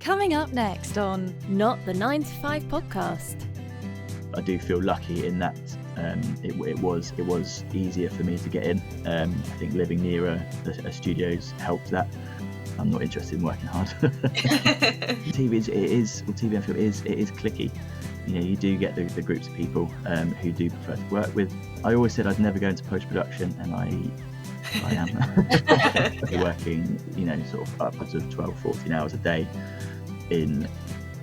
Coming up next on Not the 9 to 5 podcast. I do feel lucky in that it was easier for me to get in. I think living near a studio's helped that. I'm not interested in working hard. TV and film is cliquey. You know, you do get the groups of people who do prefer to work with. I always said I'd never go into post-production, and I am working, you know, sort of upwards of 12, 14 hours a day in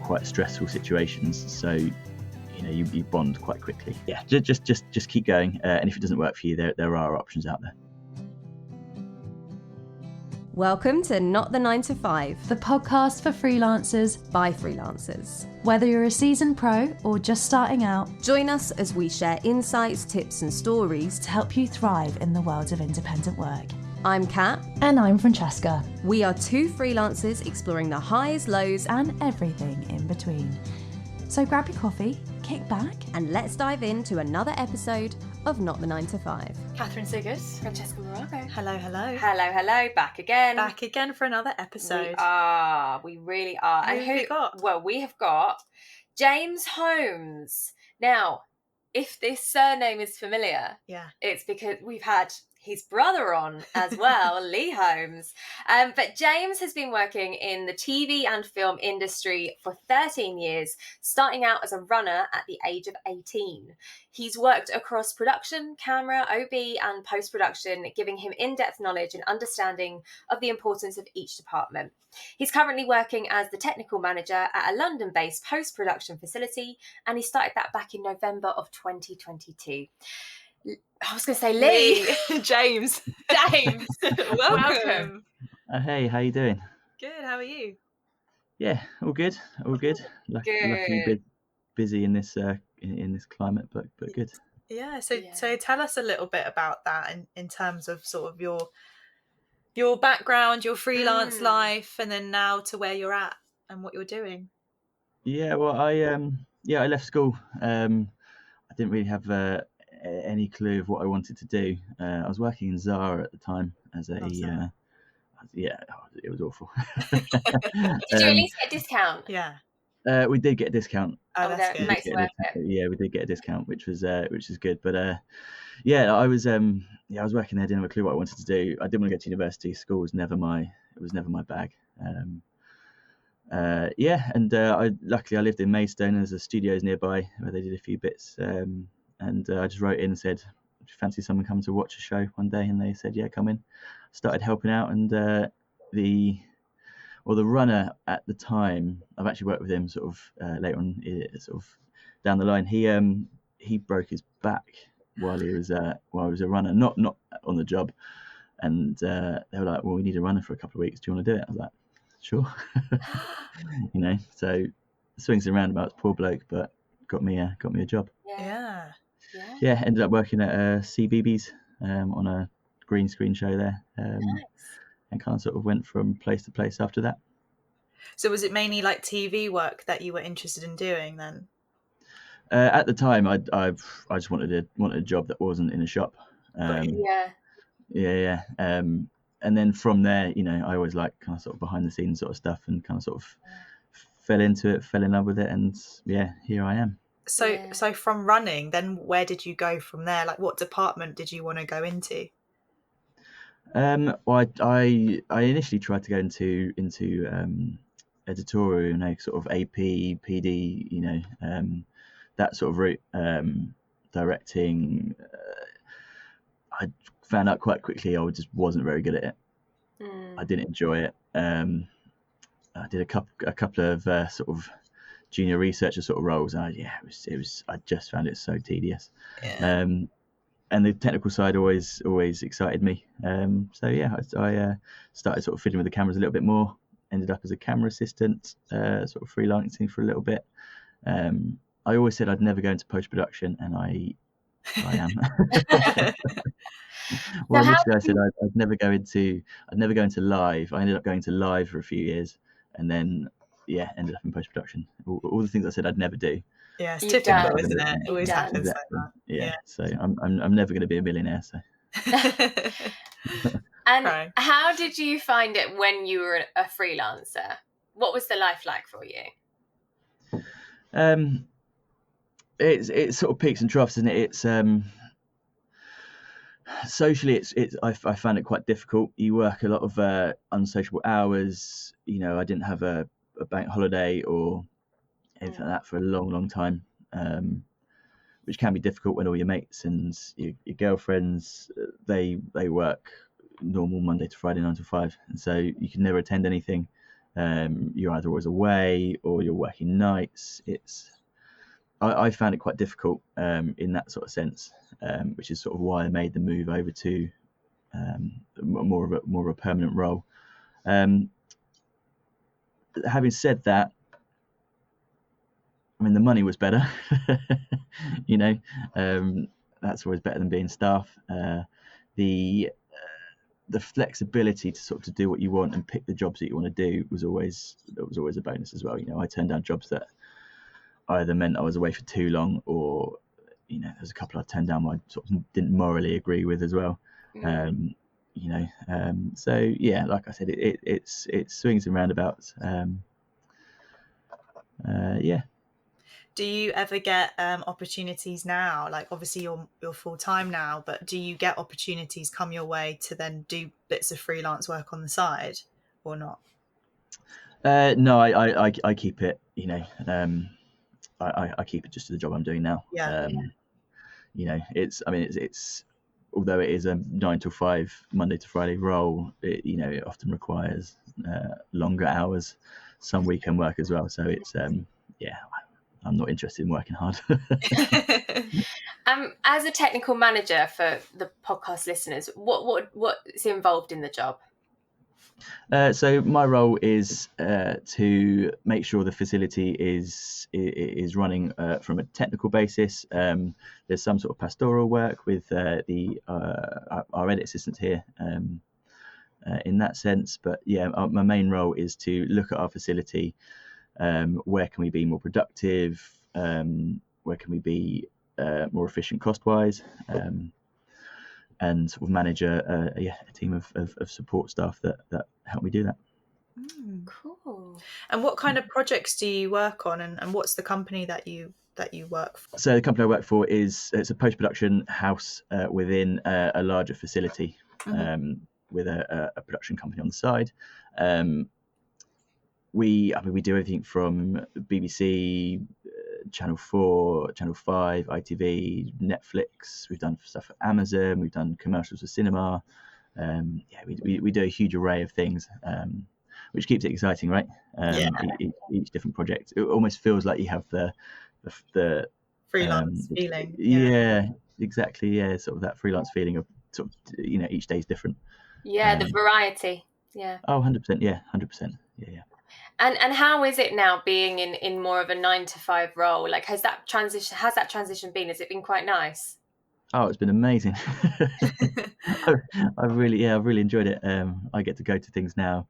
quite stressful situations. So, you know, you bond quite quickly. Yeah, just keep going. And if it doesn't work for you, there are options out there. Welcome to Not the 9 to 5, The podcast for freelancers by freelancers. Whether you're a seasoned pro or just starting out, Join us as we share insights, tips and stories. to help you thrive in the world of independent work. I'm Kat. And I'm Francesca. We are two freelancers exploring the highs, lows, And everything in between. So grab your coffee, kick back, and let's dive into another episode of Not the 9 to 5. Katheryn Siggers, Francesca Marago. Hello. Hello, back again. Back again for another episode. We really are. Who have we got? Well, we have got James Holmes. Now, if this surname is familiar, Yeah. it's because we've had his brother on as well, Lee Holmes. But James has been working in the TV and film industry for 13 years, starting out as a runner at the age of 18. He's worked across production, camera, OB and post-production, giving him in-depth knowledge and understanding of the importance of each department. He's currently working as the technical manager at a London-based post-production facility, and he started that back in November of 2022. I was going to say Lee. James. Welcome. Hey, how you doing? Good, how are you? Yeah, all good. Luckily a bit busy in this climate, but good. Yeah, so tell us a little bit about that in terms of sort of your background, your freelance life, and then now to where you're at and what you're doing. Yeah, well, I left school. I didn't really have any clue of what I wanted to do. I was working in Zara at the time as a it was awful. Did you at least get a discount? Yeah. We did get a discount. Oh, that's good. Makes it worth it. Yeah, we did get a discount, which is good. But I was working there, didn't have a clue what I wanted to do. I didn't want to go to university. School was never my bag. Luckily I lived in Maidstone. There's a studios nearby where they did a few bits. And I just wrote in and said, "Do you fancy someone coming to watch a show one day?" And they said, "Yeah, come in." Started helping out, and the runner at the time, I've actually worked with him sort of later on, sort of down the line. He broke his back while he was a runner, not on the job. And they were like, "Well, we need a runner for a couple of weeks. Do you want to do it?" I was like, "Sure." You know, so swings and roundabouts, poor bloke, but got me a job. Yeah, ended up working at CBeebies on a green screen show there, and kind of sort of went from place to place after that. So was it mainly like TV work that you were interested in doing then? At the time, I just wanted a job that wasn't in a shop. And then from there, you know, I always liked kind of sort of behind the scenes sort of stuff, and kind of sort of fell into it, fell in love with it, and yeah, here I am. So from running, then where did you go from there? Like, what department did you want to go into? Well, I initially tried to go into editorial, you know, sort of AP, PD, you know, that sort of route, directing. I found out quite quickly I just wasn't very good at it. I didn't enjoy it. I did a couple of sort of junior researcher sort of roles. It was I just found it so tedious. Yeah. And the technical side always excited me. I started sort of fiddling with the cameras a little bit more. Ended up as a camera assistant, sort of freelancing for a little bit. I always said I'd never go into post-production, and I am. Well, initially I said I'd never go into live. I ended up going to live for a few years, and then ended up in post-production. All the things I said I'd never do. Yeah, it's typical, isn't it? It always happens like that. Yeah. So I'm never going to be a millionaire. So. And how did you find it when you were a freelancer? What was the life like for you? It's sort of peaks and troughs, isn't it? It's socially, I found it quite difficult. You work a lot of unsociable hours. You know, I didn't have a bank holiday or anything like that for a long time, which can be difficult when all your mates and your girlfriends, they work normal Monday to Friday 9 to 5, and so you can never attend anything. You're either always away or you're working nights. I found it quite difficult in that sort of sense, which is sort of why I made the move over to more of a permanent role. Having said that, I mean, the money was better, you know, that's always better than being staff. The flexibility to sort of to do what you want and pick the jobs that you want to do was always a bonus as well. You know, I turned down jobs that either meant I was away for too long, or, you know, there's a couple I turned down I sort of didn't morally agree with as well. You know, so yeah, like I said, it swings and roundabouts. Yeah. Do you ever get opportunities now? Like, obviously you're full time now, but do you get opportunities come your way to then do bits of freelance work on the side, or not? No, I keep it. You know, I keep it just to the job I'm doing now. Yeah. You know, it's although it is a 9 to 5 Monday to Friday role, you know, it often requires longer hours, some weekend work as well. So it's yeah, I'm not interested in working hard. As a technical manager, for the podcast listeners, what's involved in the job? So my role is to make sure the facility is running from a technical basis. There's some sort of pastoral work with our edit assistants here in that sense. But yeah, my main role is to look at our facility. Where can we be more productive? Where can we be more efficient cost-wise? And sort of manage a team of support staff that help me do that. Cool. And what kind of projects do you work on, and what's the company that you work for? So the company I work for it's a post-production house within a larger facility, with a production company on the side. We do everything from BBC, Channel 4, Channel 5, ITV, Netflix. We've done stuff for Amazon. We've done commercials for cinema. We do a huge array of things, which keeps it exciting, right? Each different project. It almost feels like you have the freelance feeling. Yeah, exactly. Yeah, sort of that freelance feeling of sort of, you know, each day is different. Yeah, the variety. Yeah. Oh, 100%. Yeah, 100%. Yeah. And how is it now being in more of a 9 to 5 role? Like, has that transition been? Has it been quite nice? Oh, it's been amazing. I've really enjoyed it. I get to go to things now.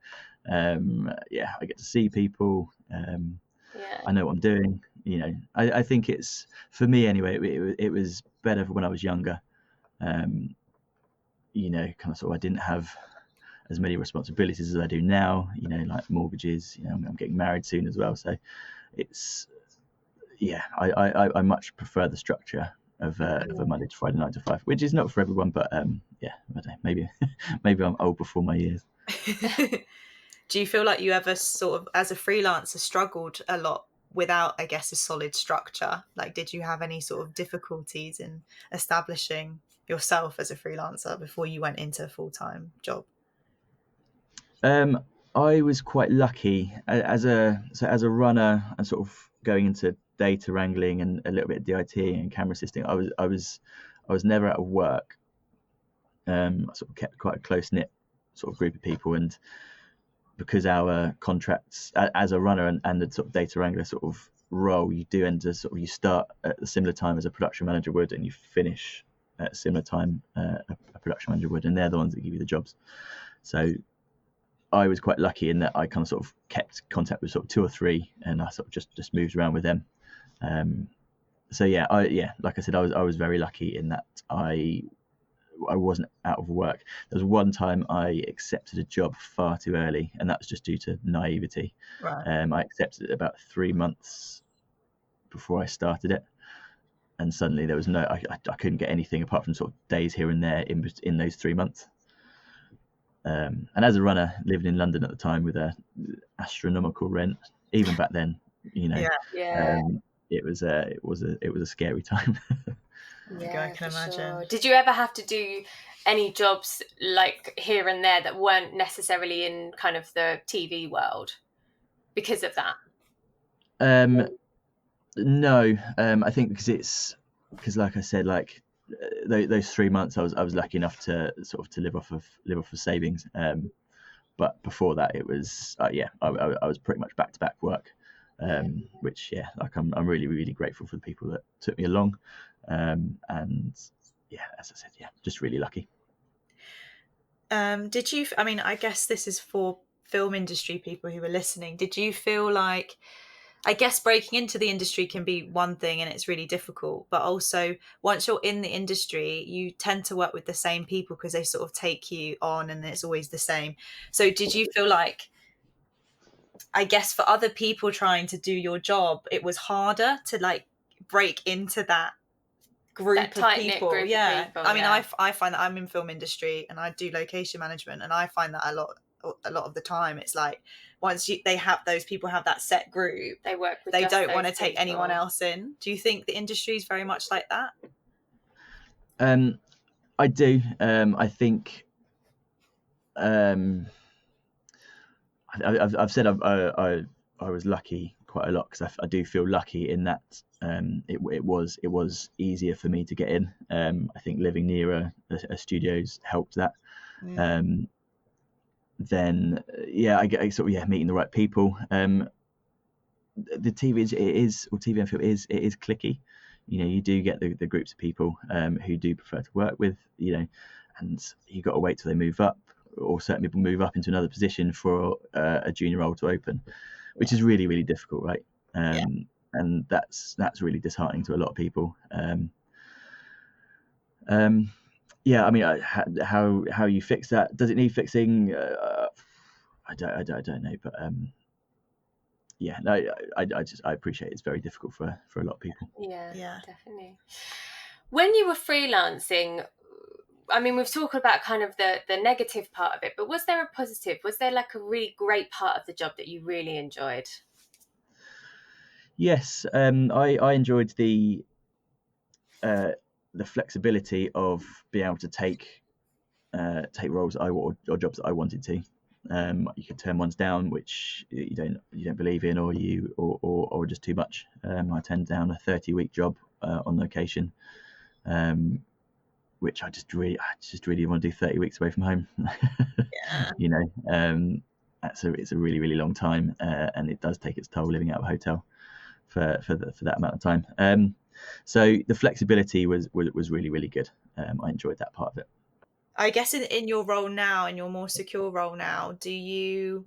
I get to see people. I know what I'm doing. You know, I think it's, for me anyway, it was better when I was younger. You know, kind of sort of, I didn't have as many responsibilities as I do now, you know, like mortgages. You know, I'm getting married soon as well, so it's I much prefer the structure of a Monday to Friday 9 to 5, which is not for everyone, but I don't know, maybe I'm old before my years. Do you feel like you ever sort of, as a freelancer, struggled a lot without, I guess, a solid structure? Like, did you have any sort of difficulties in establishing yourself as a freelancer before you went into a full-time job? I was quite lucky as a runner and sort of going into data wrangling and a little bit of DIT and camera assisting. I was never out of work. I sort of kept quite a close knit sort of group of people, and because our contracts as a runner and the sort of data wrangler sort of role, you do end to sort of, you start at a similar time as a production manager would, and you finish at a similar time a production manager would, and they're the ones that give you the jobs. So I was quite lucky in that I kind of sort of kept contact with sort of 2 or 3, and I sort of just moved around with them. Like I said, I was very lucky in that I I wasn't out of work. There was one time I accepted a job far too early, and that was just due to naivety. Right. I accepted it about 3 months before I started it, and suddenly there was I couldn't get anything apart from sort of days here and there in those 3 months. And as a runner living in London at the time with a astronomical rent, even back then, it was a scary time. I can imagine. Sure. Did you ever have to do any jobs like here and there that weren't necessarily in kind of the TV world because of that? No, I think because like I said, like those 3 months I was lucky enough to live off of savings. But before that it was I was pretty much back to back work, which like I'm really, really grateful for the people that took me along. And as I said, just really lucky. Did you, I mean, I guess this is for film industry people who are listening, did you feel like, I guess breaking into the industry can be one thing and it's really difficult, but also once you're in the industry, you tend to work with the same people because they sort of take you on and it's always the same. So did you feel like, I guess for other people trying to do your job, it was harder to like break into that group of people? Group of people, I mean, I find that I'm in film industry and I do location management, and I find that a lot of the time it's like once those people have that set group, they work with, they don't want to take anyone else in. Do you think the industry is very much like that? I do. I think I've said I was lucky quite a lot, because I do feel lucky in that it was easier for me to get in. I think living near a studios helped that. Then I get sort of meeting the right people. The TV TV and film is cliquey. You do get the groups of people who do prefer to work with, and you got to wait till they move up, or certain people move up into another position for a junior role to open, which is really, really difficult, right? And that's really disheartening to a lot of people. I mean, how you fix that? Does it need fixing? I don't know, but I appreciate it's very difficult for a lot of people. Yeah, definitely. When you were freelancing, I mean, we've talked about kind of the negative part of it, but was there a positive? Was there like a really great part of the job that you really enjoyed? Yes, I enjoyed the flexibility of being able to take roles or jobs that I wanted to. You could turn ones down which you don't believe in, or just too much. I turned down a 30-week job on location, which I just really want to do 30 weeks away from home. It's a really, really long time, and it does take its toll living out of a hotel for that amount of time. So the flexibility was really, really good. I enjoyed that part of it. I guess in your role now, in your more secure role now, do you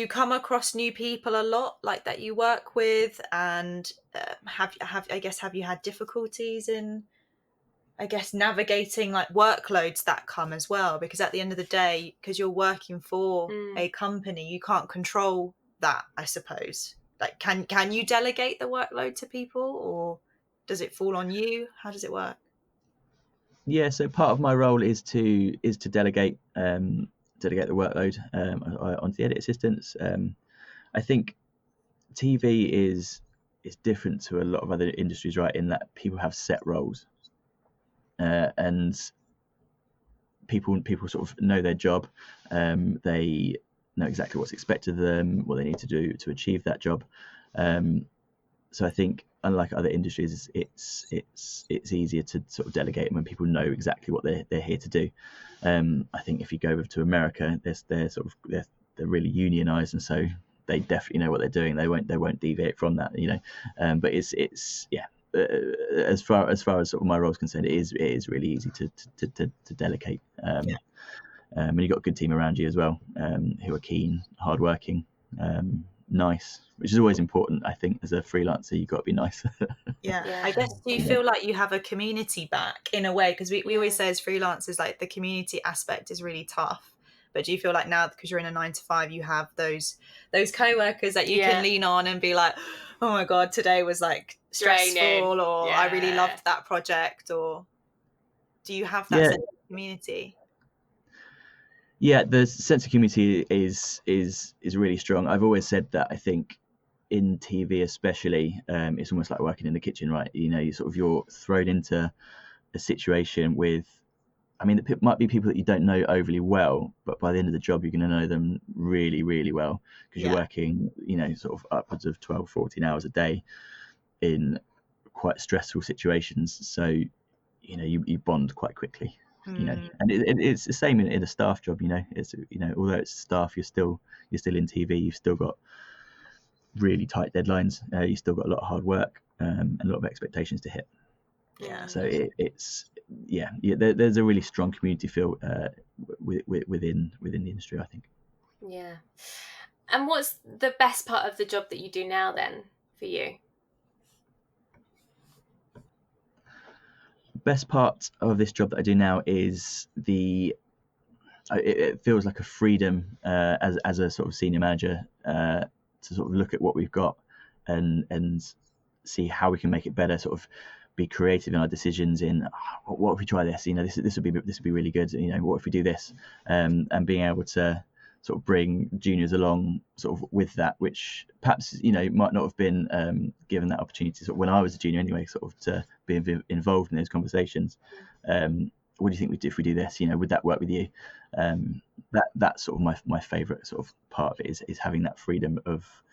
come across new people a lot like that you work with, and have you had difficulties in, I guess, navigating like workloads that come as well? Because at the end of the day, because you're working for a company, you can't control that, I suppose. Like, can you delegate the workload to people, or does it fall on you? How does it work? Yeah, so part of my role is to delegate the workload onto the edit assistants. I think TV is different to a lot of other industries, right? In that people have set roles, and people sort of know their job. They know exactly what's expected of them, what they need to do to achieve that job. So I think, unlike other industries, it's easier to sort of delegate when people know exactly what they're here to do. I think if you go over to America, they're really unionized, and so they definitely know what they're doing. They won't deviate from that, But it's as far as sort of my role is concerned, it is really easy to delegate. And you've got a good team around you as well, who are keen, hardworking, nice, which is always important. I think as a freelancer, you've got to be nice. Yeah. I guess, do you feel like you have a community back in a way? Because we always say as freelancers, like, the community aspect is really tough. But do you feel like now, because you're in a 9 to 5, you have those co-workers that you can lean on and be like, oh my God, today was like stressful, draining, or I really loved that project? Or do you have that sense of community? Yeah, the sense of community is really strong. I've always said that I think in TV especially, it's almost like working in the kitchen, right? You know, you're thrown into a situation with, I mean, it might be people that you don't know overly well, but by the end of the job, you're going to know them really, really well, because you're working, you know, sort of upwards of 12, 14 hours a day in quite stressful situations. So, you know, you bond quite quickly. You know, and it's the same in a staff job. You know, it's, you know, although it's staff, you're still in TV. You've still got really tight deadlines. You've still got a lot of hard work and a lot of expectations to hit. Yeah. So there's a really strong community feel within the industry, I think. Yeah. And what's the best part of the job that you do now then for you? Best part of this job that I do now is it feels like a freedom as a sort of senior manager to sort of look at what we've got and see how we can make it better, sort of be creative in our decisions in what if we try this, you know, this would be really good, you know, what if we do this, and being able to sort of bring juniors along sort of with that, which perhaps, you know, might not have been given that opportunity sort of when I was a junior anyway, sort of to be involved in those conversations. What do you think we do if we do this? You know, would that work with you? That's sort of my favourite sort of part of it is having that freedom of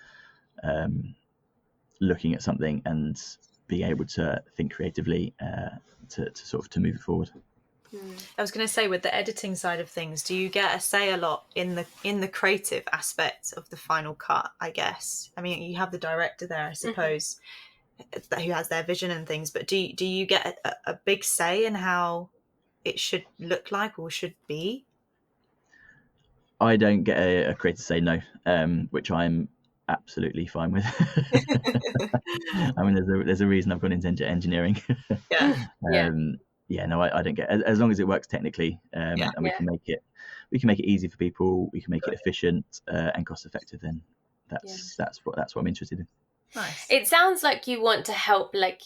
looking at something and being able to think creatively to move it forward. I was going to say, with the editing side of things, do you get a say a lot in the creative aspects of the final cut? I guess, I mean, you have the director there, I suppose, who has their vision and things, but do you get a big say in how it should look like or should be? I don't get a creative say, no, which I'm absolutely fine with. I mean, there's a reason I've gone into engineering. No, I don't get, as long as it works technically, and we can make it easy for people, we can make it efficient and cost effective, then that's what I'm interested in. Nice. It sounds like you want to help like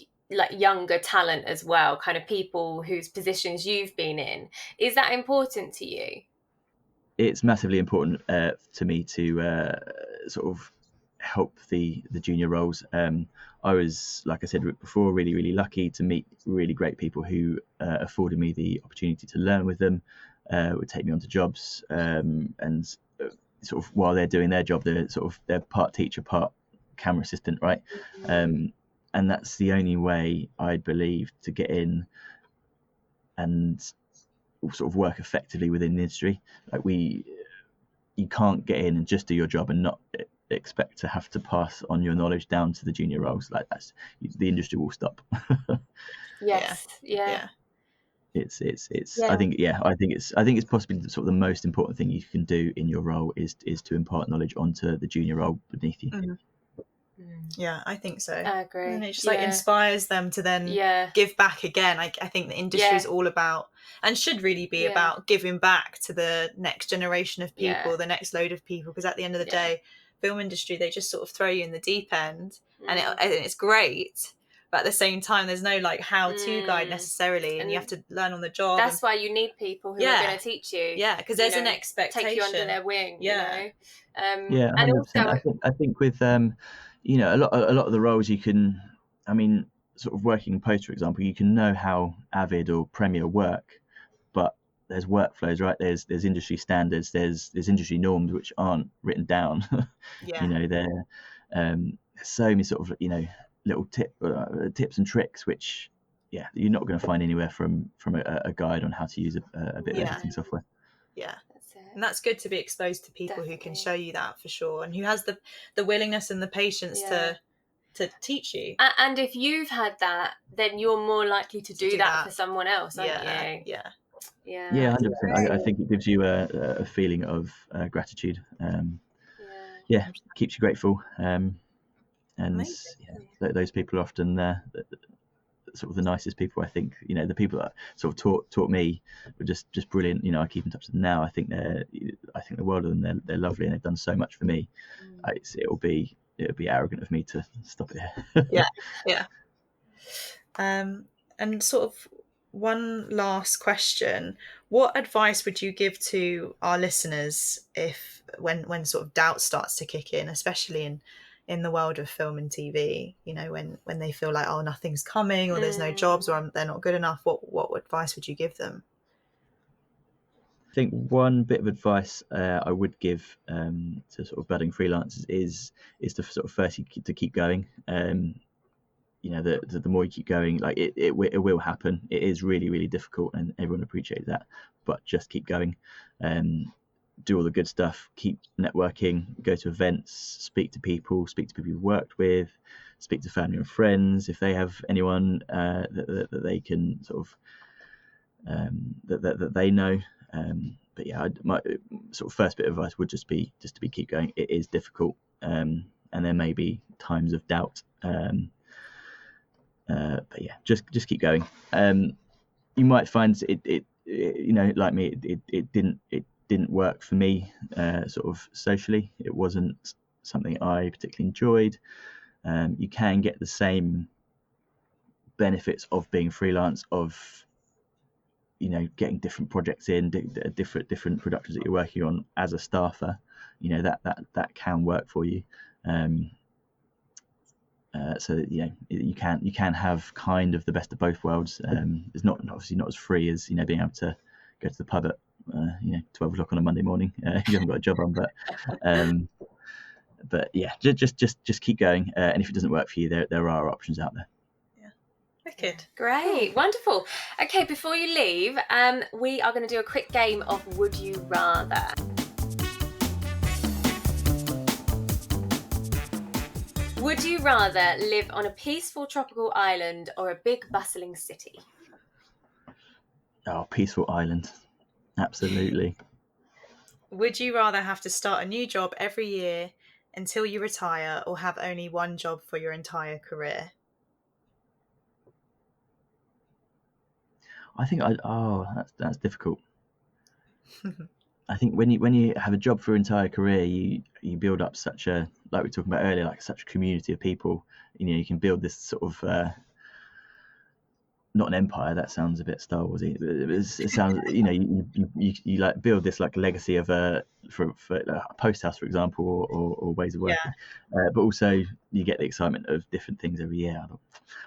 younger talent as well, kind of people whose positions you've been in. Is that important to you? It's massively important to me to sort of help the junior roles. I was, like I said before, really, really lucky to meet really great people who afforded me the opportunity to learn with them, would take me onto jobs, and sort of while they're doing their job, they're part teacher, part camera assistant, right? And that's the only way, I believe, to get in and sort of work effectively within the industry. Like you can't get in and just do your job and not expect to have to pass on your knowledge down to the junior roles. Like the industry will stop. Yes. Yeah. It's I think it's possibly sort of the most important thing you can do in your role is to impart knowledge onto the junior role beneath you. Yeah, I think so. I agree. And it just like inspires them to then give back again. I think the industry is all about, and should really be about, giving back to the next generation of people, the next load of people, because at the end of the day, film industry, they just sort of throw you in the deep end, and it's great, but at the same time there's no like how-to guide necessarily, and you have to learn on the job. That's why you need people who are going to teach you, because there's an expectation, take you under their wing, you know. 100%. And also, I think with you know, a lot of the roles you can, I mean, sort of working in post, for example, you can know how Avid or Premiere work, but there's workflows, right? There's industry standards, there's industry norms which aren't written down. You know, there's so many sort of, you know, little tips and tricks which you're not going to find anywhere from a guide on how to use a bit of editing software. And that's good to be exposed to people who can show you that, for sure, and who has the willingness and the patience to teach you. And if you've had that, then you're more likely to do that for someone else, aren't you? Yeah, 100%. I think it gives you a feeling of gratitude. Keeps you grateful. And those people are often sort of the nicest people. I think, you know, the people that sort of taught me were just brilliant. You know, I keep in touch with them now. I think the world of them. They're lovely, and they've done so much for me. It would be arrogant of me to stop it here. Yeah. And sort of one last question: what advice would you give to our listeners if when sort of doubt starts to kick in, especially in the world of film and TV, you know, when they feel like, oh, nothing's coming, or there's no jobs, or they're not good enough? What advice would you give them? I think one bit of advice I would give to sort of budding freelancers is to sort of firstly to keep going. You know, the more you keep going, like it will happen. It is really, really difficult, and everyone appreciates that. But just keep going. Do all the good stuff. Keep networking. Go to events. Speak to people you've worked with. Speak to family and friends if they have anyone that they can sort of that they know. But yeah, my sort of first bit of advice would just be to keep going. It is difficult, and there may be times of doubt. But yeah, just keep going. You might find it you know, like me, it didn't work for me sort of socially. It wasn't something I particularly enjoyed. You can get the same benefits of being freelance, of, you know, getting different projects in, different productions that you're working on as a staffer. You know, that can work for you. So, you know, you can have kind of the best of both worlds. It's obviously not as free as, you know, being able to go to the pub at 12 o'clock on a Monday morning. You haven't got a job on, but yeah, just keep going. And if it doesn't work for you, there are options out there. Wicked. Great, wonderful. Okay, before you leave, we are going to do a quick game of Would You Rather. Would you rather live on a peaceful tropical island or a big bustling city? Oh, peaceful island. Absolutely. Would you rather have to start a new job every year until you retire, or have only one job for your entire career? I think that's difficult. I think when you have a job for your entire career, you build up such a, like we were talking about earlier, like such a community of people. You know, you can build this sort of not an empire. That sounds a bit Star Warsy. It sounds, you know, you like build this like legacy of for a post house, for example, or ways of working. But also you get the excitement of different things every year.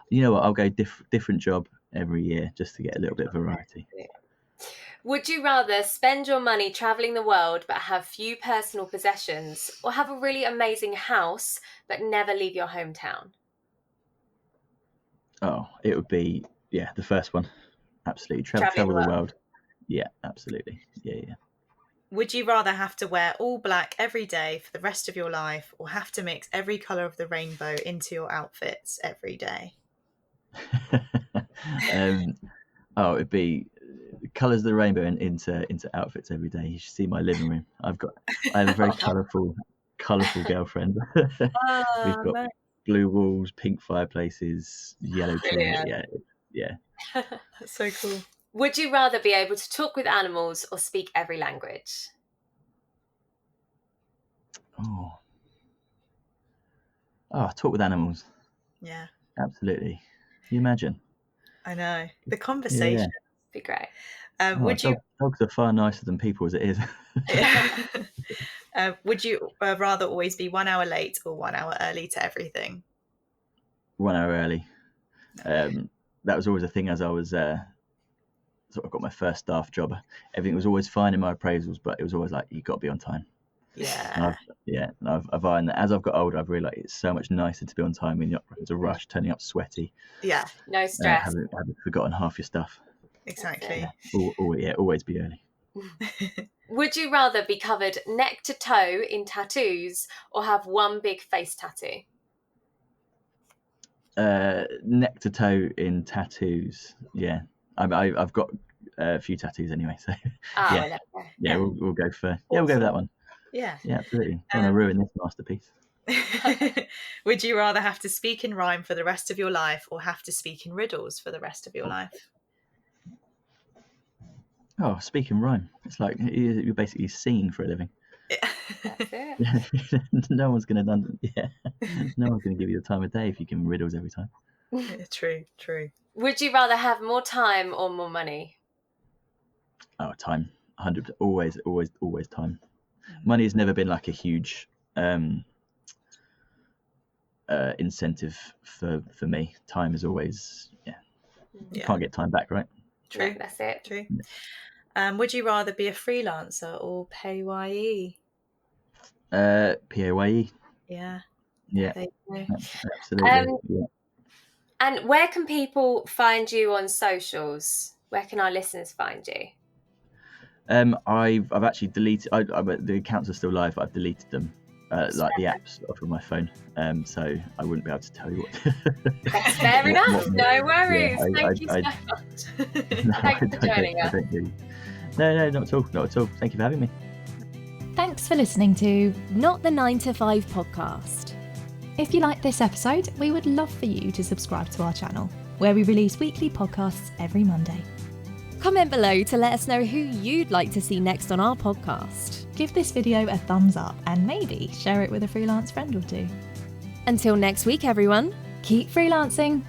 You know what? I'll go different job every year just to get a little bit of variety. Would you rather spend your money travelling the world but have few personal possessions, or have a really amazing house but never leave your hometown? Oh, it would be, yeah, the first one. Absolutely. Travel the world. Yeah, absolutely. Yeah. Would you rather have to wear all black every day for the rest of your life, or have to mix every colour of the rainbow into your outfits every day? It'd be colours of the rainbow into outfits every day. You should see my living room. I have a very colourful girlfriend. We've got blue walls, pink fireplaces, yellow chairs. Yeah. That's so cool. Would you rather be able to talk with animals or speak every language? Talk with animals. Yeah. Absolutely. Can you imagine? I know. The conversation. Yeah. Be great. Dogs are far nicer than people as it is. Would you rather always be 1 hour late or 1 hour early to everything? 1 hour early. That was always a thing as I was sort of got my first staff job. Everything was always fine in my appraisals, but it was always like, you've got to be on time. Yeah. And I've found that as I've got older, I've realised it's so much nicer to be on time when you're not having to rush, turning up sweaty. Yeah. No stress. Having forgotten half your stuff. Exactly. Always be early. Would you rather be covered neck to toe in tattoos or have one big face tattoo? Neck to toe in tattoos. Yeah. I've got a few tattoos anyway, so we'll go for that one. Yeah. Yeah, absolutely. I want to ruin this masterpiece. Would you rather have to speak in rhyme for the rest of your life or have to speak in riddles for the rest of your life? Oh, speak in rhyme. It's like you're basically singing for a living. That's it. No one's gonna no one's gonna give you the time of day if you give them riddles every time. True. Would you rather have more time or more money? Oh, time. 100%. Always time. Money has never been like a huge incentive for me. Time is always, you can't get time back, right? True. No, that's it. True. Would you rather be a freelancer or PAYE? PAYE. Yeah. Yeah. There you go. Absolutely. Yeah. And where can people find you on socials? Where can our listeners find you? I've actually deleted. The accounts are still live, but I've deleted them, like the apps off of my phone. So I wouldn't be able to tell you what. That's fair enough. No worries. Yeah, Thank you so much. No, Thanks for joining us. No, not at all. Not at all. Thank you for having me. Thanks for listening to Not the 9 to 5 podcast. If you liked this episode, we would love for you to subscribe to our channel, where we release weekly podcasts every Monday. Comment below to let us know who you'd like to see next on our podcast. Give this video a thumbs up and maybe share it with a freelance friend or two. Until next week, everyone. Keep freelancing.